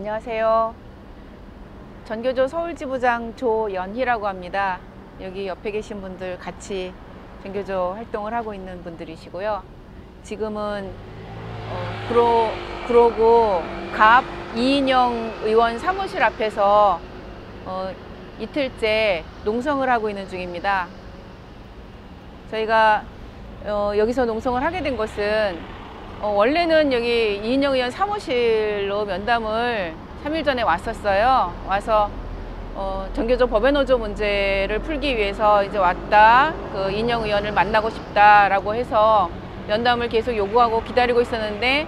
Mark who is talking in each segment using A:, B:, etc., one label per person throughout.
A: 안녕하세요. 전교조 서울지부장 조연희라고 합니다. 여기 옆에 계신 분들 같이 전교조 활동을 하고 있는 분들이시고요. 지금은 구로구 갑 이인영 의원 사무실 앞에서 이틀째 농성을 하고 있는 중입니다. 저희가 여기서 농성을 하게 된 것은 원래는 여기 이인영 의원 사무실로 면담을 3일 전에 왔었어요. 와서 전교조 법외노조 문제를 풀기 위해서 이제 왔다. 그 이인영 의원을 만나고 싶다라고 해서 면담을 계속 요구하고 기다리고 있었는데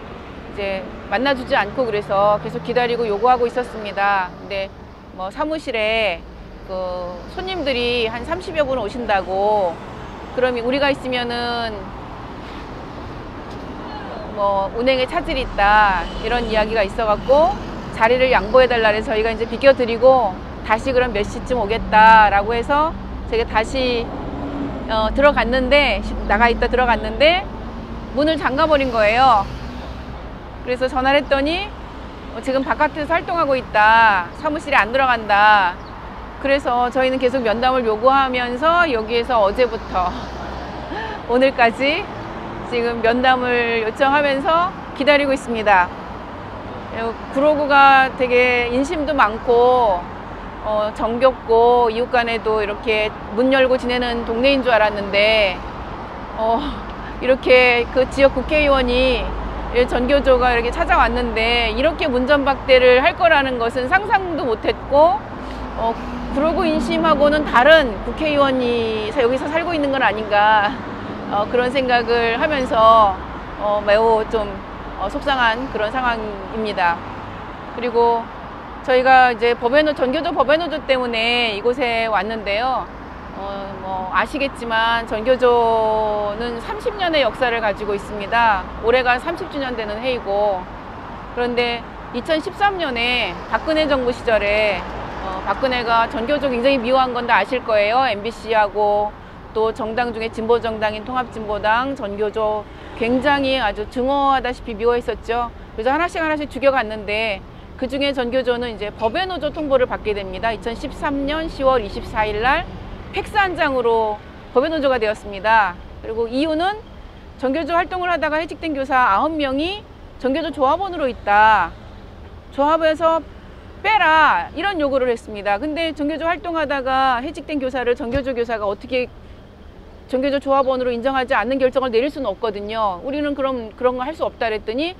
A: 이제 만나주지 않고 그래서 계속 기다리고 요구하고 있었습니다. 근데 뭐 사무실에 그 손님들이 한 30여 분 오신다고, 그러면 우리가 있으면은 뭐 운행에 차질이 있다 이런 이야기가 있어갖고 자리를 양보해달라 해서 저희가 이제 비켜드리고 다시 그럼 몇 시쯤 오겠다라고 해서 제가 다시 들어갔는데, 나가 있다 들어갔는데 문을 잠가버린 거예요. 그래서 전화를 했더니 지금 바깥에서 활동하고 있다, 사무실에 안 들어간다. 그래서 저희는 계속 면담을 요구하면서 여기에서 어제부터 오늘까지 지금 면담을 요청하면서 기다리고 있습니다. 구로구가 되게 인심도 많고 정겹고 이웃 간에도 이렇게 문 열고 지내는 동네인 줄 알았는데 이렇게 그 지역 국회의원이 전교조가 이렇게 찾아왔는데 이렇게 문전박대를 할 거라는 것은 상상도 못했고, 구로구 인심하고는 다른 국회의원이 여기서 살고 있는 건 아닌가, 그런 생각을 하면서 매우 좀 속상한 그런 상황입니다. 그리고 저희가 이제 전교조 법외노조 때문에 이곳에 왔는데요. 뭐 아시겠지만 전교조는 30년의 역사를 가지고 있습니다. 올해가 30주년 되는 해이고, 그런데 2013년에 박근혜 정부 시절에 박근혜가 전교조 굉장히 미워한 건 다 아실 거예요. MBC하고 또 정당 중에 진보정당인 통합진보당, 전교조 굉장히 아주 증오하다시피 미워했었죠. 그래서 하나씩 죽여갔는데 그 중에 전교조는 이제 법외노조 통보를 받게 됩니다. 2013년 10월 24일 날 팩스 한 장으로 법외노조가 되었습니다. 그리고 이유는 전교조 활동을 하다가 해직된 교사 9명이 전교조 조합원으로 있다, 조합에서 빼라, 이런 요구를 했습니다. 근데 전교조 활동하다가 해직된 교사를 전교조 교사가 어떻게 전교조 조합원으로 인정하지 않는 결정을 내릴 수는 없거든요. 우리는 그럼 그런 거 할 수 없다 그랬더니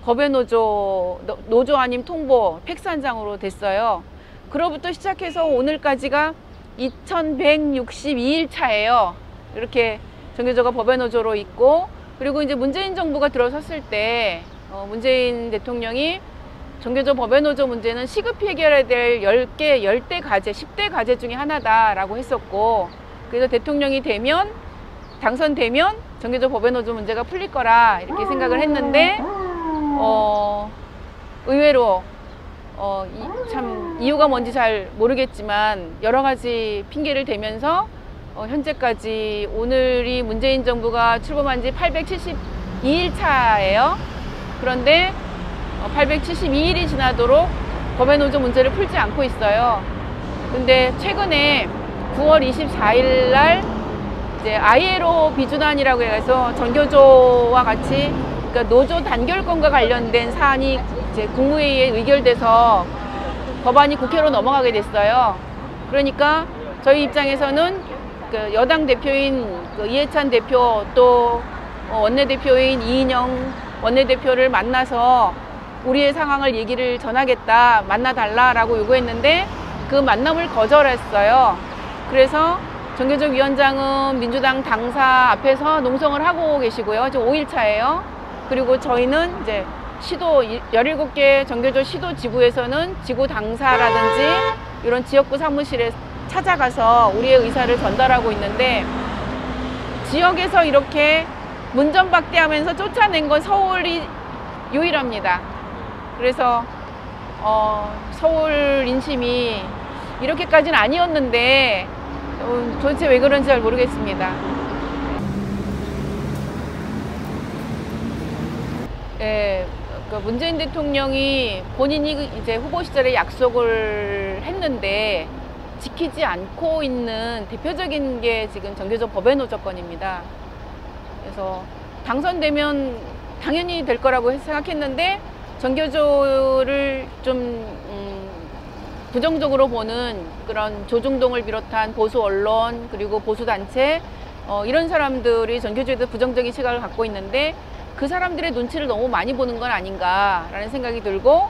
A: 법외노조 노조 아님 통보 팩스 한 장으로 됐어요. 그로부터 시작해서 오늘까지가 2162일 차예요. 이렇게 전교조가 법외노조로 있고, 그리고 이제 문재인 정부가 들어섰을 때 문재인 대통령이 전교조 법외노조 문제는 시급히 해결해야 될 10대 과제, 10대 과제 중에 하나다라고 했었고, 그래서 대통령이 당선되면 전교조 법외노조 문제가 풀릴 거라 이렇게 생각을 했는데 의외로 참 이유가 뭔지 잘 모르겠지만 여러 가지 핑계를 대면서 현재까지 오늘이 문재인 정부가 출범한 지 872일 차예요. 그런데 872일이 지나도록 법외노조 문제를 풀지 않고 있어요. 근데 최근에 9월 24일 날 이제 ILO 비준안이라고 해서 전교조와 같이, 그러니까 노조 단결권과 관련된 사안이 이제 국무회의에 의결돼서 법안이 국회로 넘어가게 됐어요. 그러니까 저희 입장에서는 그 여당 대표인 그 이해찬 대표, 또 원내대표인 이인영 원내대표를 만나서 우리의 상황을 얘기를 전하겠다, 만나달라라고 요구했는데 그 만남을 거절했어요. 그래서 전교조 위원장은 민주당 당사 앞에서 농성을 하고 계시고요. 지금 5일 차예요. 그리고 저희는 이제 시도 17개 전교조 시도 지구에서는 지구 당사라든지 이런 지역구 사무실에 찾아가서 우리의 의사를 전달하고 있는데, 지역에서 이렇게 문전박대하면서 쫓아낸 건 서울이 유일합니다. 그래서 서울 인심이 이렇게까지는 아니었는데 도대체 왜 그런지 잘 모르겠습니다. 예, 문재인 대통령이 본인이 이제 후보 시절에 약속을 했는데 지키지 않고 있는 대표적인 게 지금 정교조 법외노조 건입니다. 그래서 당선되면 당연히 될 거라고 생각했는데 정교조를 좀 부정적으로 보는 그런 조중동을 비롯한 보수 언론 그리고 보수 단체 이런 사람들이 정교조에 부정적인 시각을 갖고 있는데 그 사람들의 눈치를 너무 많이 보는 건 아닌가라는 생각이 들고,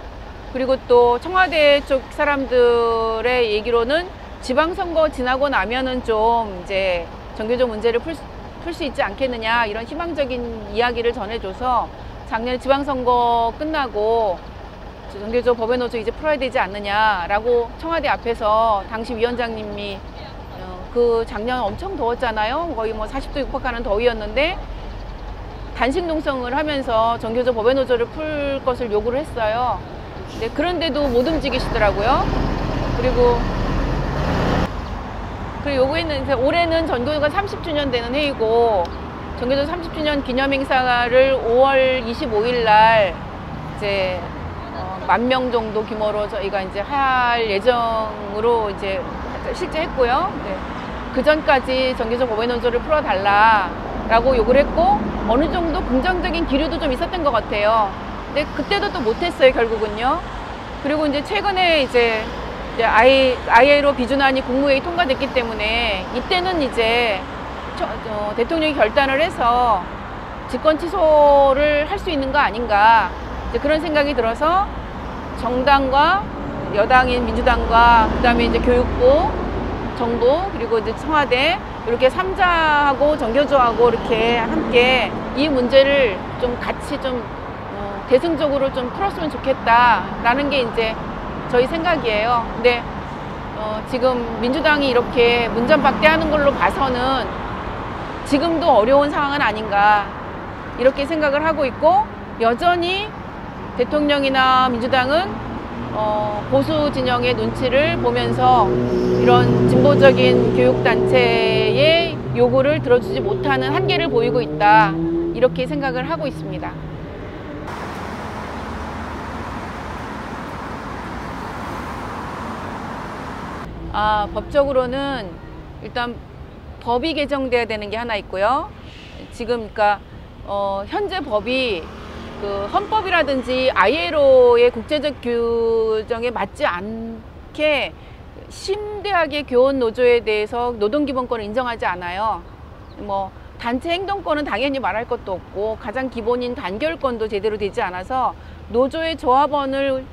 A: 그리고 또 청와대 쪽 사람들의 얘기로는 지방선거 지나고 나면은 좀 이제 정교조 문제를 풀 수 있지 않겠느냐 이런 희망적인 이야기를 전해줘서 작년 지방선거 끝나고 정교조 법외노조 이제 풀어야 되지 않느냐라고 청와대 앞에서 당시 위원장님이 그 작년 엄청 더웠잖아요. 거의 뭐 40도 육박하는 더위였는데 단식 농성을 하면서 정교조 법외노조를 풀 것을 요구를 했어요. 근데 그런데도 못 움직이시더라고요. 그리고 요구했는데 올해는 정교조가 30주년 되는 해이고 정교조 30주년 기념행사를 5월 25일 날 이제 10,000명 정도 규모로 저희가 이제 할 예정으로 이제 실제 했고요. 네. 그 전까지 정교조 법외노조를 풀어달라라고 요구를 했고 어느 정도 긍정적인 기류도 좀 있었던 것 같아요. 근데 그때도 또 못했어요, 결국은요. 그리고 이제 최근에 이제 ILO 비준안이 국무회의 통과됐기 때문에 이때는 이제 대통령이 결단을 해서 직권 취소를 할 수 있는 거 아닌가 이제 그런 생각이 들어서 정당과 여당인 민주당과 그다음에 이제 교육부, 정부 그리고 이제 청와대 이렇게 3자하고 정교조하고 이렇게 함께 이 문제를 좀 같이 좀 대승적으로 좀 풀었으면 좋겠다라는 게 이제 저희 생각이에요. 근데 지금 민주당이 이렇게 문전박대하는 걸로 봐서는 지금도 어려운 상황은 아닌가 이렇게 생각을 하고 있고, 여전히 대통령이나 민주당은 보수 진영의 눈치를 보면서 이런 진보적인 교육단체의 요구를 들어주지 못하는 한계를 보이고 있다 이렇게 생각을 하고 있습니다. 법적으로는 일단 법이 개정돼야 되는 게 하나 있고요. 지금 그러니까 현재 법이 그 헌법이라든지 ILO의 국제적 규정에 맞지 않게 심대하게 교원 노조에 대해서 노동기본권을 인정하지 않아요. 뭐 단체 행동권은 당연히 말할 것도 없고 가장 기본인 단결권도 제대로 되지 않아서 노조의 조합원을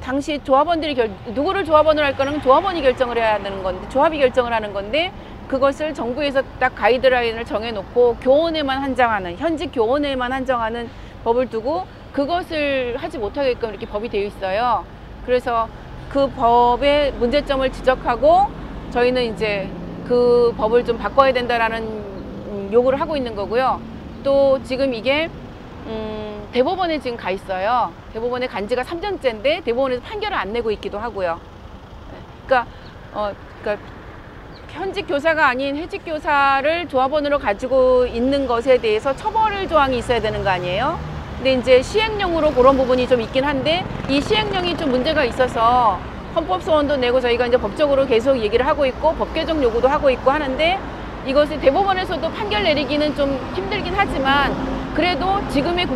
A: 당시 조합원들이 누구를 조합원으로 할 거는 조합원이 결정을 해야 되는 건데 조합이 결정을 하는 건데 그것을 정부에서 딱 가이드라인을 정해놓고 교원에만 한정하는 현직 교원에만 한정하는 법을 두고 그것을 하지 못하게끔 이렇게 법이 되어 있어요. 그래서 그 법의 문제점을 지적하고 저희는 이제 그 법을 좀 바꿔야 된다라는 요구를 하고 있는 거고요. 또 지금 이게 대법원에 지금 가 있어요. 대법원에 간 지가 3년째인데 대법원에서 판결을 안 내고 있기도 하고요. 그러니까 현직 교사가 아닌 해직 교사를 조합원으로 가지고 있는 것에 대해서 처벌 조항이 있어야 되는 거 아니에요? 근데 이제 시행령으로 그런 부분이 좀 있긴 한데 이 시행령이 좀 문제가 있어서 헌법소원도 내고 저희가 이제 법적으로 계속 얘기를 하고 있고 법 개정 요구도 하고 있고 하는데 이것이 대법원에서도 판결 내리기는 좀 힘들긴 하지만 그래도 지금의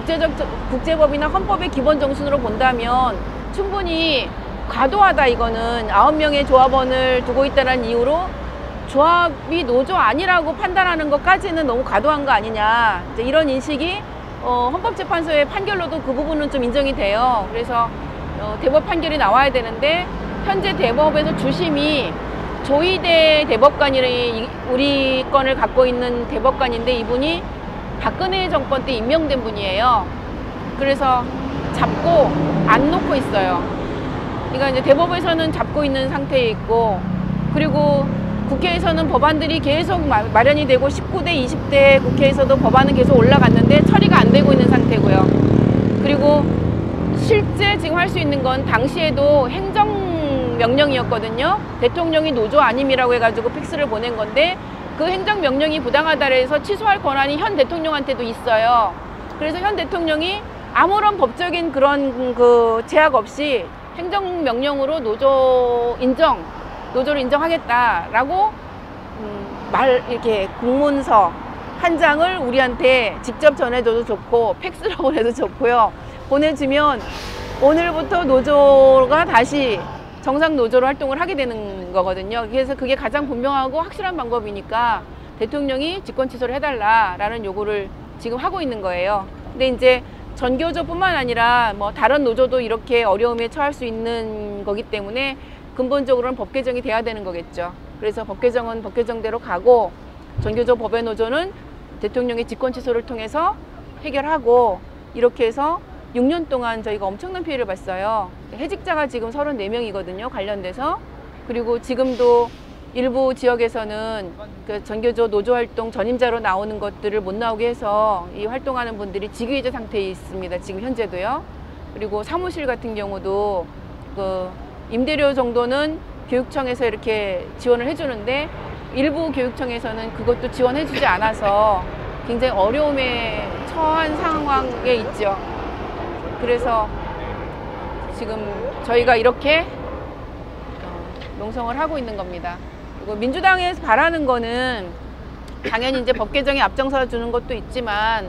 A: 국제법이나 헌법의 기본 정신으로 본다면 충분히 과도하다. 이거는 9명의 조합원을 두고 있다는 이유로 조합이 노조 아니라고 판단하는 것까지는 너무 과도한 거 아니냐 이런 인식이 헌법재판소의 판결로도 그 부분은 좀 인정이 돼요. 그래서 대법 판결이 나와야 되는데 현재 대법에서 주심이 조희대 대법관이 우리 건을 갖고 있는 대법관인데 이분이 박근혜 정권 때 임명된 분이에요. 그래서 잡고 안 놓고 있어요. 그러니까 이제 대법에서는 잡고 있는 상태에 있고 그리고 국회에서는 법안들이 계속 마련이 되고 19대, 20대 국회에서도 법안은 계속 올라갔는데 처리가 안 되고 있는 상태고요. 그리고 실제 지금 할 수 있는 건 당시에도 행정명령이었거든요. 대통령이 노조 아님이라고 해가지고 팩스를 보낸 건데 그 행정명령이 부당하다 해서 취소할 권한이 현 대통령한테도 있어요. 그래서 현 대통령이 아무런 법적인 그런 그 제약 없이 행정명령으로 노조를 인정하겠다라고 이렇게 공문서 한 장을 우리한테 직접 전해줘도 좋고 팩스로 보내도 좋고요. 보내주면 오늘부터 노조가 다시 정상 노조로 활동을 하게 되는 거거든요. 그래서 그게 가장 분명하고 확실한 방법이니까 대통령이 직권 취소를 해달라라는 요구를 지금 하고 있는 거예요. 근데 이제 전교조뿐만 아니라 뭐 다른 노조도 이렇게 어려움에 처할 수 있는 거기 때문에 근본적으로는 법 개정이 돼야 되는 거겠죠. 그래서 법 개정은 법 개정대로 가고 전교조 법외노조는 대통령의 직권 취소를 통해서 해결하고 이렇게 해서 6년 동안 저희가 엄청난 피해를 봤어요. 해직자가 지금 34명이거든요. 관련돼서. 그리고 지금도 일부 지역에서는 그 전교조 노조활동 전임자로 나오는 것들을 못 나오게 해서 이 활동하는 분들이 직위해제 상태에 있습니다. 지금 현재도요. 그리고 사무실 같은 경우도 그 임대료 정도는 교육청에서 이렇게 지원을 해주는데 일부 교육청에서는 그것도 지원해주지 않아서 굉장히 어려움에 처한 상황에 있죠. 그래서 지금 저희가 이렇게 농성을 하고 있는 겁니다. 그리고 민주당에서 바라는 거는 당연히 이제 법 개정에 앞장서 주는 것도 있지만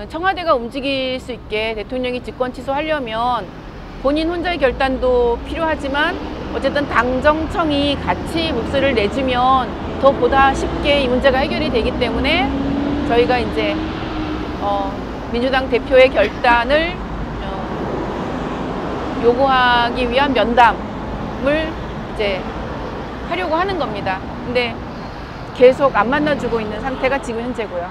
A: 청와대가 움직일 수 있게 대통령이 직권 취소하려면 본인 혼자의 결단도 필요하지만 어쨌든 당정청이 같이 목소리를 내주면 더 보다 쉽게 이 문제가 해결이 되기 때문에 저희가 이제 민주당 대표의 결단을 요구하기 위한 면담을 이제 하려고 하는 겁니다. 근데 계속 안 만나주고 있는 상태가 지금 현재고요.